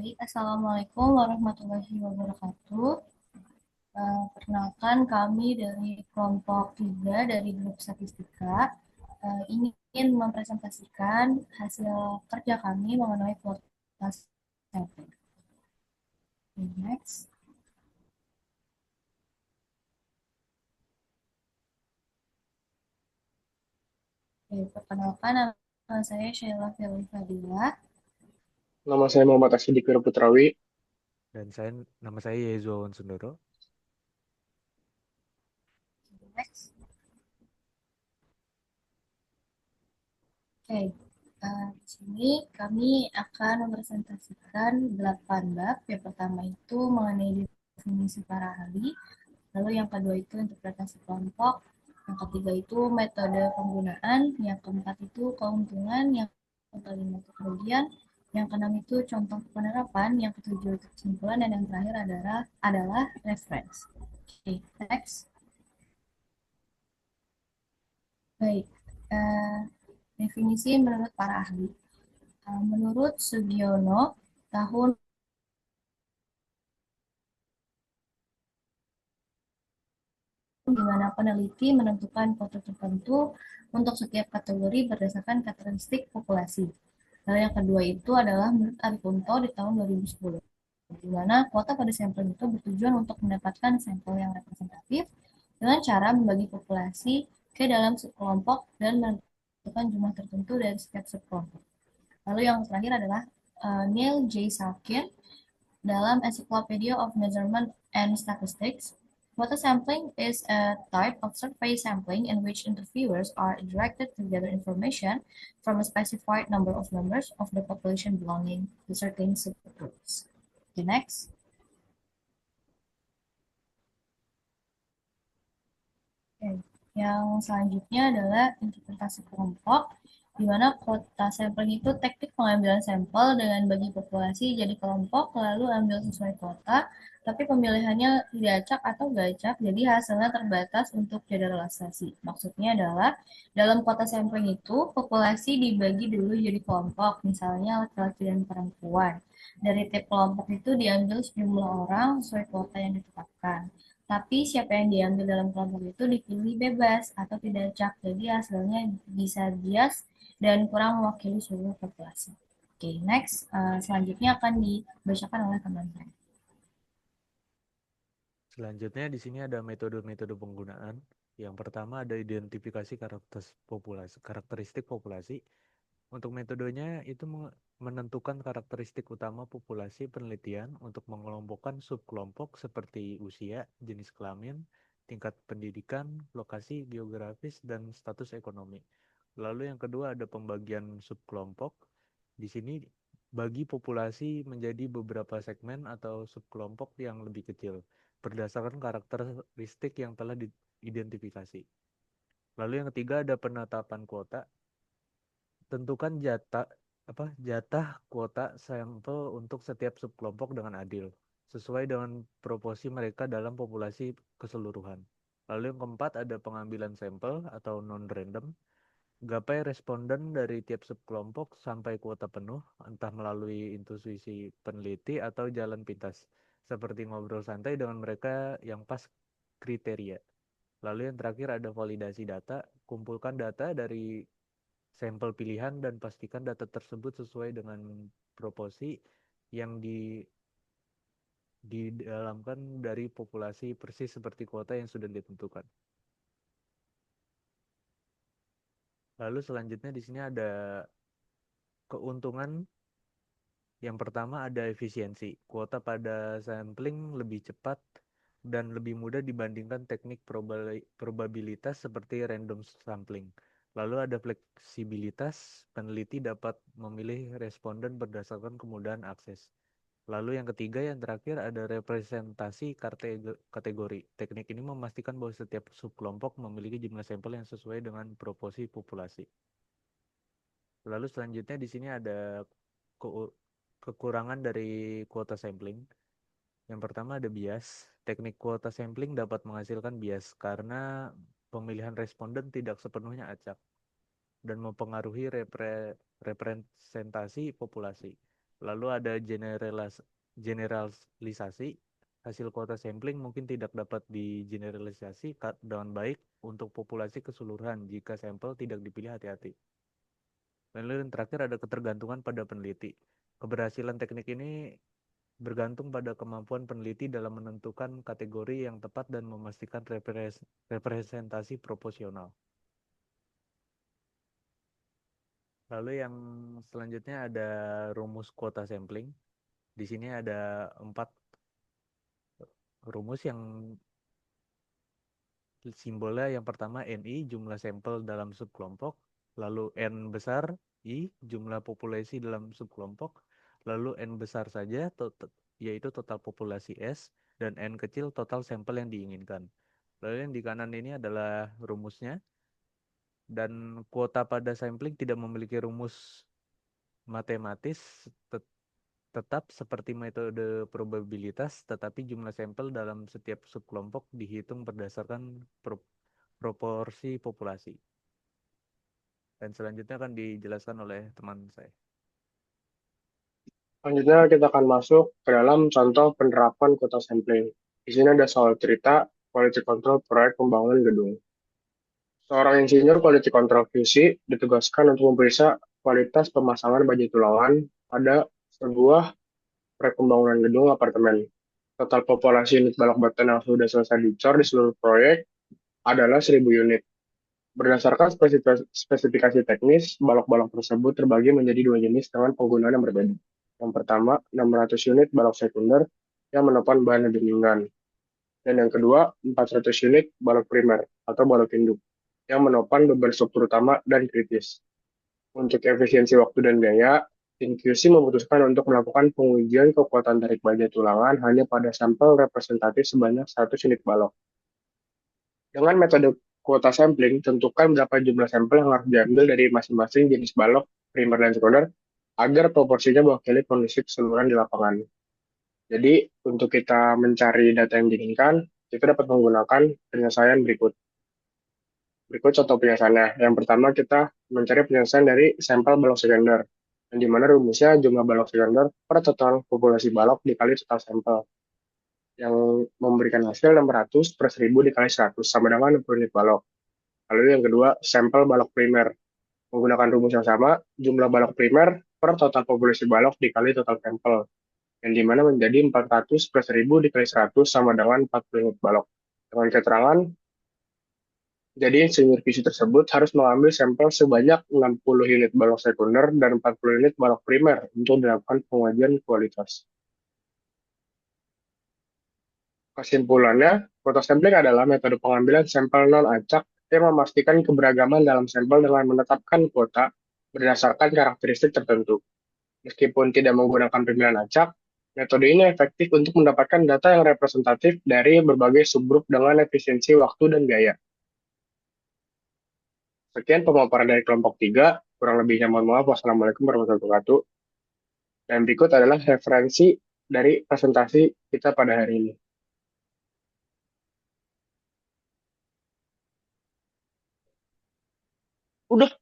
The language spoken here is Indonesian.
Baik, Assalamualaikum warahmatullahi wabarakatuh. Perkenalkan kami dari kelompok 3 dari grup statistika ingin mempresentasikan hasil kerja kami mengenai kuota sampling. Next. Perkenalkan nama saya Sheila Firly Fadila. Nama saya Muhammad Asyidik Putrawi. Dan nama saya Yezuawan Sundoro. Next. Oke, di sini kami akan mempresentasikan 8 bab. Yang pertama itu mengenai definisi para ahli, lalu yang kedua itu interpretasi kelompok, yang ketiga itu metode penggunaan, yang keempat itu keuntungan, yang kelima itu kerugian, yang keenam itu contoh penerapan, yang ketujuh itu kesimpulan, dan yang terakhir adalah reference. Oke, next. Baik, uh, definisi menurut para ahli. Menurut Sugiono, tahun di mana peneliti menentukan foto tertentu untuk setiap kategori berdasarkan karakteristik populasi. Lalu yang kedua itu adalah menurut Arikunto di tahun 2010, di mana kuota pada sampel itu bertujuan untuk mendapatkan sampel yang representatif dengan cara membagi populasi ke dalam subkelompok dan menentukan jumlah tertentu dari setiap subkelompok. Lalu yang terakhir adalah Neil J. Salkin dalam Encyclopedia of Measurement and Statistics. Quota sampling is a type of survey sampling in which interviewers are directed to gather information from a specified number of members of the population belonging to certain subgroups. Okay, next. Okay. Yang selanjutnya adalah interpretasi kelompok, di mana kuota sampling itu teknik pengambilan sampel dengan bagi populasi jadi kelompok, lalu ambil sesuai kuota, tapi pemilihannya tidak acak atau gacak, jadi hasilnya terbatas untuk generalisasi. Maksudnya adalah, dalam kuota sampling itu, populasi dibagi dulu jadi kelompok, misalnya laki-laki dan perempuan. Dari tiap kelompok itu diambil sejumlah orang sesuai kuota yang ditetapkan. Tapi siapa yang diambil dalam kelompok itu dipilih bebas atau tidak acak, jadi hasilnya bisa bias dan kurang mewakili seluruh populasi. Oke, next. Selanjutnya akan dibacakan oleh teman saya. Selanjutnya di sini ada metode-metode penggunaan. Yang pertama ada identifikasi karakteristik populasi. Untuk metodenya itu menentukan karakteristik utama populasi penelitian untuk mengelompokkan subkelompok seperti usia, jenis kelamin, tingkat pendidikan, lokasi geografis, dan status ekonomi. Lalu yang kedua ada pembagian subkelompok. Di sini bagi populasi menjadi beberapa segmen atau subkelompok yang lebih kecil berdasarkan karakteristik yang telah diidentifikasi. Lalu yang ketiga ada penetapan kuota. Tentukan jatah kuota sampel untuk setiap subkelompok dengan adil, sesuai dengan proporsi mereka dalam populasi keseluruhan. Lalu yang keempat ada pengambilan sampel atau non-random. Gapai responden dari tiap subkelompok sampai kuota penuh, entah melalui intuisi peneliti atau jalan pintas, seperti ngobrol santai dengan mereka yang pas kriteria. Lalu yang terakhir ada validasi data. Kumpulkan data dari sampel pilihan dan pastikan data tersebut sesuai dengan proporsi yang didalamkan dari populasi persis seperti kuota yang sudah ditentukan. Lalu selanjutnya di sini ada keuntungan. Yang pertama ada efisiensi. Kuota pada sampling lebih cepat dan lebih mudah dibandingkan teknik probabilitas seperti random sampling. Lalu ada fleksibilitas, peneliti dapat memilih responden berdasarkan kemudahan akses. Lalu yang ketiga, yang terakhir ada representasi kategori. Teknik ini memastikan bahwa setiap subkelompok memiliki jumlah sampel yang sesuai dengan proporsi populasi. Lalu selanjutnya di sini ada kekurangan dari kuota sampling. Yang pertama ada bias. Teknik kuota sampling dapat menghasilkan bias karena pemilihan responden tidak sepenuhnya acak dan mempengaruhi representasi populasi. Lalu ada generalisasi. Hasil kuota sampling mungkin tidak dapat digeneralisasi dengan baik untuk populasi keseluruhan jika sampel tidak dipilih hati-hati. Lalu yang terakhir ada ketergantungan pada peneliti. Keberhasilan teknik ini bergantung pada kemampuan peneliti dalam menentukan kategori yang tepat dan memastikan representasi proporsional. Lalu yang selanjutnya ada rumus kuota sampling. Di sini ada 4 rumus yang simbolnya yang pertama NI, jumlah sampel dalam subkelompok, lalu N besar, I, jumlah populasi dalam subkelompok, lalu N besar saja, yaitu total populasi S, dan N kecil total sampel yang diinginkan. Lalu yang di kanan ini adalah rumusnya, dan kuota pada sampling tidak memiliki rumus matematis, tetap seperti metode probabilitas, tetapi jumlah sampel dalam setiap subkelompok dihitung berdasarkan proporsi populasi. Dan selanjutnya akan dijelaskan oleh teman saya. Selanjutnya kita akan masuk ke dalam contoh penerapan kuota sampling. Di sini ada soal cerita quality control proyek pembangunan gedung. Seorang insinyur quality control QC ditugaskan untuk memeriksa kualitas pemasangan baja tulangan pada sebuah proyek pembangunan gedung apartemen. Total populasi unit balok beton yang sudah selesai dicor di seluruh proyek adalah 1.000 unit. Berdasarkan spesifikasi teknis, balok-balok tersebut terbagi menjadi 2 jenis dengan penggunaan yang berbeda. Yang pertama, 600 unit balok sekunder yang menopang bahan dindingan. Dan yang kedua, 400 unit balok primer atau balok induk yang menopang beban struktur utama dan kritis. Untuk efisiensi waktu dan biaya, tim QC memutuskan untuk melakukan pengujian kekuatan tarik baja tulangan hanya pada sampel representatif sebanyak 100 unit balok. Dengan metode kuota sampling, tentukan berapa jumlah sampel yang harus diambil dari masing-masing jenis balok, primer dan sekunder, agar proporsinya mewakili kondisi keseluruhan di lapangan. Jadi, untuk kita mencari data yang diinginkan, kita dapat menggunakan penyelesaian berikut. Berikut contoh penyelesaiannya. Yang pertama, kita mencari penyelesaian dari sampel balok sekunder, yang dimana rumusnya jumlah balok sekunder per total populasi balok dikali total sampel, yang memberikan hasil 600 per 1.000 dikali 100, sama dengan 60 unit balok. Lalu yang kedua, sampel balok primer. Menggunakan rumus yang sama, jumlah balok primer per total populasi balok dikali total sampel, yang dimana menjadi 400 per 1.000 dikali 100 sama dengan 40 unit balok. Dengan keterangan, jadi insinyur QC tersebut harus mengambil sampel sebanyak 60 unit balok sekunder dan 40 unit balok primer untuk dilakukan pengujian kualitas. Kesimpulannya, kuota sampling adalah metode pengambilan sampel non-acak yang memastikan keberagaman dalam sampel dengan menetapkan kuota berdasarkan karakteristik tertentu. Meskipun tidak menggunakan pemilihan acak, metode ini efektif untuk mendapatkan data yang representatif dari berbagai subgrup dengan efisiensi waktu dan biaya. Sekian pemaparan dari kelompok 3, kurang lebihnya mohon maaf. Wassalamualaikum warahmatullahi wabarakatuh. Dan berikut adalah referensi dari presentasi kita pada hari ini. Udah.